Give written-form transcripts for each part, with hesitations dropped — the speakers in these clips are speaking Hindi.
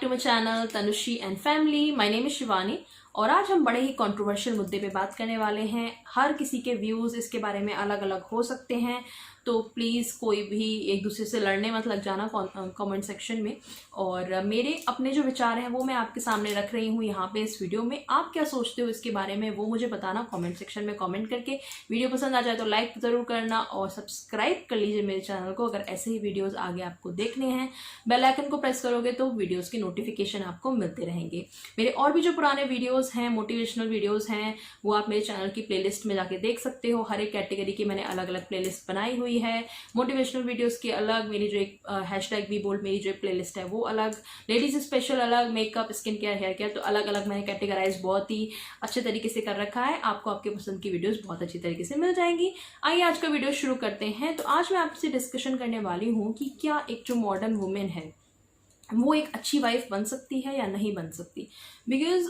To my channel Tanushree and family. My name is Shivani और आज हम बड़े ही कंट्रोवर्शियल मुद्दे पे बात करने वाले हैं। हर किसी के व्यूज़ इसके बारे में अलग अलग हो सकते हैं, तो प्लीज़ कोई भी एक दूसरे से लड़ने मत लग जाना कमेंट सेक्शन में। और मेरे अपने जो विचार हैं वो मैं आपके सामने रख रही हूँ यहाँ पे इस वीडियो में। आप क्या सोचते हो इसके बारे में वो मुझे बताना कमेंट सेक्शन में कमेंट करके। वीडियो पसंद आ जाए तो लाइक ज़रूर करना और सब्सक्राइब कर लीजिए मेरे चैनल को अगर ऐसे ही वीडियोज़ आगे आपको देखने हैं। बेल आइकन को प्रेस करोगे तो वीडियोज़ की नोटिफिकेशन आपको मिलते रहेंगे। मेरे और भी जो पुराने वीडियोज़ हैं, मोटिवेशनल वीडियोज़ हैं, वो आप मेरे चैनल की प्लेलिस्ट में जाके देख सकते हो। हर एक कैटेगरी की मैंने अलग अलग प्लेलिस्ट बनाई हुई है। मोटिवेशनल वीडियोस की अलग, मेरी जो एक हैशटैग वी बोल्ड मेरी जो प्लेलिस्ट है वो अलग, लेडीज स्पेशल अलग, makeup, skin care, hair care, तो अलग अलग मैंने कैटेगराइज बहुत ही अच्छे तरीके से कर रखा है। आपको आपके पसंद की वीडियोस बहुत अच्छी तरीके से मिल जाएंगी। आइए आज का वीडियो शुरू करते हैं। तो आज मैं आपसे डिस्कशन करने वाली हूँ कि क्या एक जो मॉडर्न वुमेन है वो एक अच्छी वाइफ बन सकती है या नहीं बन सकती। बिकॉज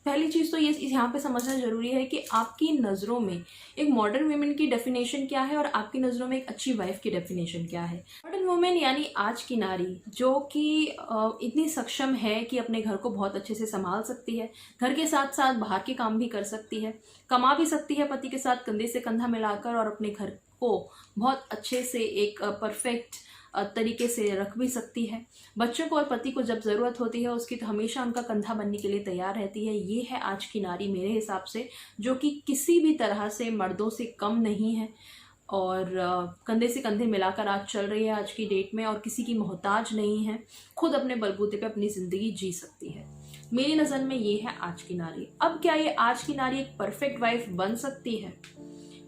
पहली चीज़ तो ये यहाँ पे समझना जरूरी है कि आपकी नज़रों में एक मॉडर्न वुमेन की डेफिनेशन क्या है और आपकी नज़रों में एक अच्छी वाइफ की डेफिनेशन क्या है। मॉडर्न वुमेन यानी आज की नारी जो कि इतनी सक्षम है कि अपने घर को बहुत अच्छे से संभाल सकती है, घर के साथ साथ बाहर के काम भी कर सकती है, कमा भी सकती है पति के साथ कंधे से कंधा मिलाकर, और अपने घर को बहुत अच्छे से एक परफेक्ट तरीके से रख भी सकती है। बच्चों को और पति को जब ज़रूरत होती है उसकी तो हमेशा उनका कंधा बनने के लिए तैयार रहती है। ये है आज की नारी मेरे हिसाब से, जो कि किसी भी तरह से मर्दों से कम नहीं है और कंधे से कंधे मिलाकर आज चल रही है आज की डेट में, और किसी की मोहताज नहीं है, खुद अपने बलबूते पे अपनी ज़िंदगी जी सकती है। मेरी नज़र में ये है आज की नारी। अब क्या ये आज की नारी एक परफेक्ट वाइफ बन सकती है?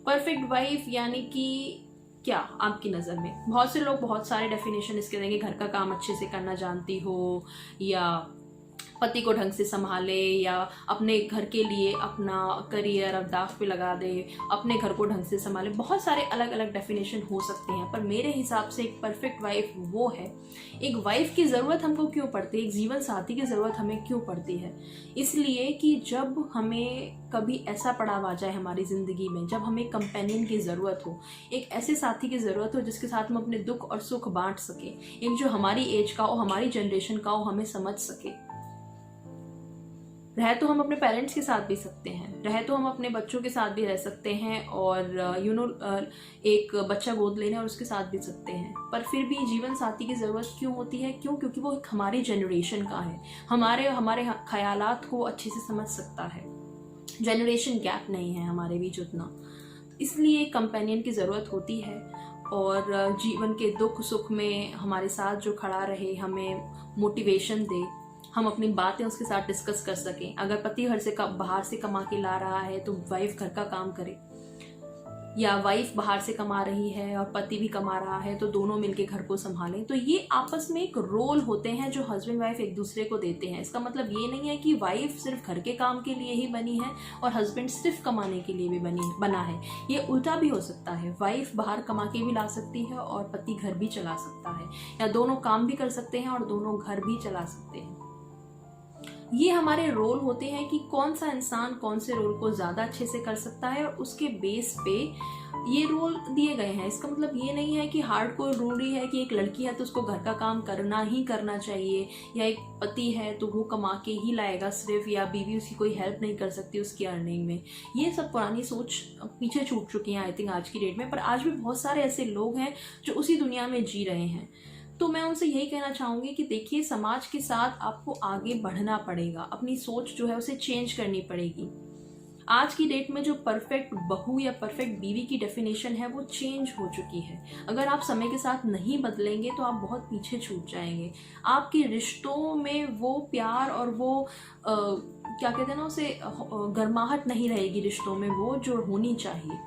परफेक्ट वाइफ यानी कि क्या आपकी नज़र में? बहुत से लोग बहुत सारे डेफिनेशन इसके देंगे। घर का काम अच्छे से करना जानती हो, या पति को ढंग से संभाले, या अपने घर के लिए अपना करियर अब दाव पे लगा दे, अपने घर को ढंग से संभाले। बहुत सारे अलग अलग डेफिनेशन हो सकते हैं, पर मेरे हिसाब से एक परफेक्ट वाइफ वो है। एक वाइफ की ज़रूरत हमको क्यों पड़ती है, एक जीवन साथी की ज़रूरत हमें क्यों पड़ती है? इसलिए कि जब हमें कभी ऐसा पड़ाव आ जाए हमारी ज़िंदगी में, जब हमें कंपेनियन की ज़रूरत हो, एक ऐसे साथी की ज़रूरत हो जिसके साथ हम अपने दुख और सुख बांट सके, एक जो हमारी एज का हो, हमारी जनरेशन का हो, हमें समझ सके। रह तो हम अपने पेरेंट्स के साथ भी सकते हैं, रह तो हम अपने बच्चों के साथ भी रह सकते हैं, और एक बच्चा गोद लेने और उसके साथ भी सकते हैं, पर फिर भी जीवन साथी की ज़रूरत क्यों होती है? क्योंकि वो एक हमारी जनरेशन का है, हमारे ख्यालात को अच्छे से समझ सकता है, जनरेशन गैप नहीं है हमारे बीच उतना, इसलिए कंपेनियन की ज़रूरत होती है। और जीवन के दुख सुख में हमारे साथ जो खड़ा रहे, हमें मोटिवेशन दे, हम अपनी बातें उसके साथ डिस्कस कर सकें। अगर पति घर से बाहर से कमा के ला रहा है तो वाइफ घर का काम करे, या वाइफ बाहर से कमा रही है और पति भी कमा रहा है तो दोनों मिलके घर को संभालें। तो ये आपस में एक रोल होते हैं जो हस्बैंड वाइफ एक दूसरे को देते हैं। इसका मतलब ये नहीं है कि वाइफ सिर्फ घर के काम के लिए ही बनी है और हस्बैंड सिर्फ कमाने के लिए भी बना है। ये उल्टा भी हो सकता है, वाइफ बाहर कमा के भी ला सकती है और पति घर भी चला सकता है, या दोनों काम भी कर सकते हैं और दोनों घर भी चला सकते हैं। ये हमारे रोल होते हैं कि कौन सा इंसान कौन से रोल को ज़्यादा अच्छे से कर सकता है, और उसके बेस पे ये रोल दिए गए हैं। इसका मतलब ये नहीं है कि हार्डकोर रूल ही है कि एक लड़की है तो उसको घर का काम करना ही करना चाहिए, या एक पति है तो वो कमा के ही लाएगा सिर्फ, या बीवी उसकी कोई हेल्प नहीं कर सकती उसकी अर्निंग में। ये सब पुरानी सोच पीछे छूट चुकी है आई थिंक आज की डेट में, पर आज भी बहुत सारे ऐसे लोग हैं जो उसी दुनिया में जी रहे हैं। तो मैं उनसे यही कहना चाहूँगी कि देखिए, समाज के साथ आपको आगे बढ़ना पड़ेगा, अपनी सोच जो है उसे चेंज करनी पड़ेगी। आज की डेट में जो परफेक्ट बहू या परफेक्ट बीवी की डेफिनेशन है वो चेंज हो चुकी है। अगर आप समय के साथ नहीं बदलेंगे तो आप बहुत पीछे छूट जाएंगे। आपके रिश्तों में वो प्यार और वो क्या कहते हैं ना, उसे गर्माहट नहीं रहेगी रिश्तों में, वो जो होनी चाहिए।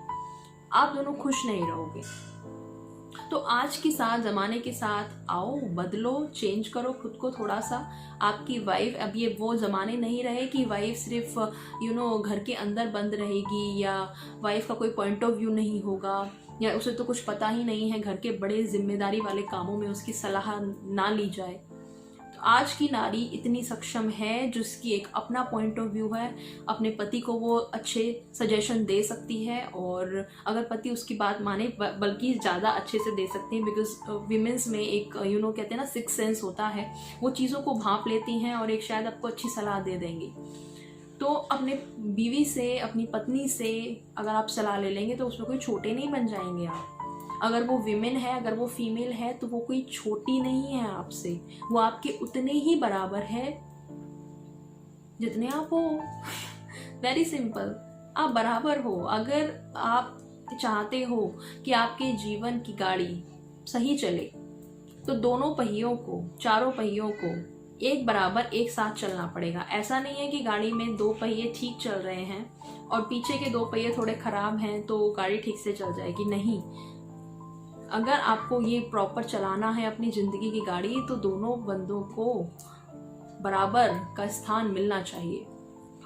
आप दोनों खुश नहीं रहोगे। तो आज के साथ, ज़माने के साथ आओ, बदलो, चेंज करो खुद को थोड़ा सा। आपकी वाइफ, अब ये वो ज़माने नहीं रहे कि वाइफ सिर्फ घर के अंदर बंद रहेगी, या वाइफ का कोई पॉइंट ऑफ व्यू नहीं होगा, या उसे तो कुछ पता ही नहीं है, घर के बड़े जिम्मेदारी वाले कामों में उसकी सलाह ना ली जाए। तो आज की नारी इतनी सक्षम है जिसकी एक अपना पॉइंट ऑफ व्यू है, अपने पति को वो अच्छे सजेशन दे सकती है, और अगर पति उसकी बात माने बल्कि ज़्यादा अच्छे से दे सकते हैं, बिकॉज विमेंस में एक कहते हैं ना सिक्स सेंस होता है, वो चीज़ों को भांप लेती हैं और एक शायद आपको अच्छी सलाह दे देंगी। तो अपने बीवी से, अपनी पत्नी से अगर आप सलाह ले लेंगे तो उसमें कोई छोटे नहीं बन जाएंगे आप। अगर वो विमेन है, अगर वो फीमेल है, तो वो कोई छोटी नहीं है आपसे, वो आपके उतने ही बराबर है जितने आप हो। वेरी सिंपल, आप बराबर हो। अगर आप चाहते हो कि आपके जीवन की गाड़ी सही चले तो दोनों पहियों को, चारों पहियों को एक बराबर एक साथ चलना पड़ेगा। ऐसा नहीं है कि गाड़ी में दो पहिए ठीक चल रहे हैं और पीछे के दो पहिए थोड़े खराब हैं तो गाड़ी ठीक से चल जाएगी, नहीं। अगर आपको ये प्रॉपर चलाना है अपनी जिंदगी की गाड़ी, तो दोनों बंदों को बराबर का स्थान मिलना चाहिए,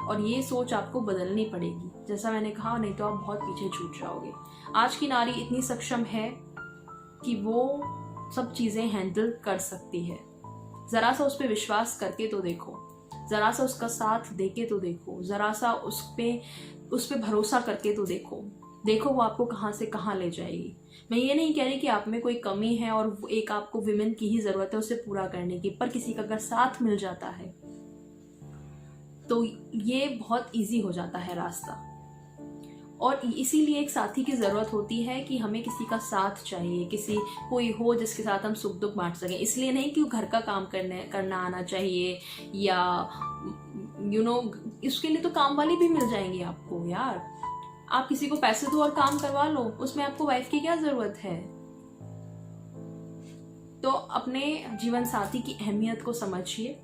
और ये सोच आपको बदलनी पड़ेगी। जैसा मैंने कहा, नहीं तो आप बहुत पीछे छूट जाओगे। आज की नारी इतनी सक्षम है कि वो सब चीजें हैंडल कर सकती है। जरा सा उस पर विश्वास करके तो देखो, जरा सा उसका साथ देके तो देखो, जरा सा उस पे भरोसा करके तो देखो वो आपको कहाँ से कहाँ ले जाएगी। मैं ये नहीं कह रही कि आप में कोई कमी है और एक आपको विमेन की ही जरूरत है उसे पूरा करने की, पर किसी का अगर साथ मिल जाता है तो ये बहुत इजी हो जाता है रास्ता। और इसीलिए एक साथी की जरूरत होती है कि हमें किसी का साथ चाहिए, कोई हो जिसके साथ हम सुख दुख बांट सकें। इसलिए नहीं कि घर का काम करना आना चाहिए, या इसके लिए तो काम वाली भी मिल जाएंगी आपको यार। आप किसी को पैसे दो और काम करवा लो, उसमें आपको वाइफ की क्या जरूरत है। तो अपने जीवन साथी की अहमियत को समझिए।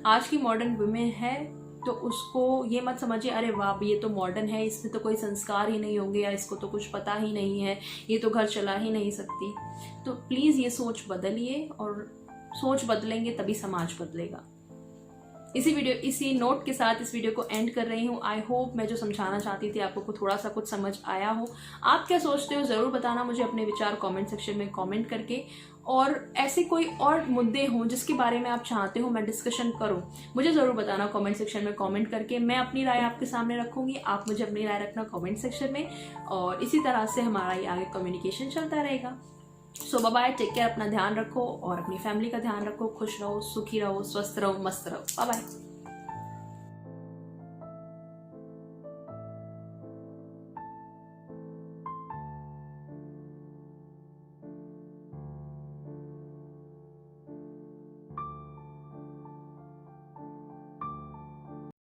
आज की मॉडर्न वुमेन है तो उसको ये मत समझिए अरे वाह ये तो मॉडर्न है, इसमें तो कोई संस्कार ही नहीं होंगे, या इसको तो कुछ पता ही नहीं है, ये तो घर चला ही नहीं सकती। तो प्लीज़ ये सोच बदलिए, और सोच बदलेंगे तभी समाज बदलेगा। इसी नोट के साथ इस वीडियो को एंड कर रही हूँ। आई होप मैं जो समझाना चाहती थी आपको थोड़ा सा कुछ समझ आया हो। आप क्या सोचते हो ज़रूर बताना मुझे अपने विचार कमेंट सेक्शन में कमेंट करके, और ऐसे कोई और मुद्दे हों जिसके बारे में आप चाहते हो मैं डिस्कशन करूं, मुझे ज़रूर बताना कमेंट सेक्शन में कमेंट करके। मैं अपनी राय आपके सामने रखूंगी, आप मुझे अपनी राय रखना कमेंट सेक्शन में, और इसी तरह से हमारा ये आगे कम्युनिकेशन चलता रहेगा। सो बाय बाय, टेक केयर, अपना ध्यान रखो और अपनी फैमिली का ध्यान रखो। खुश रहो, सुखी रहो, स्वस्थ रहो, मस्त रहो। Bye bye.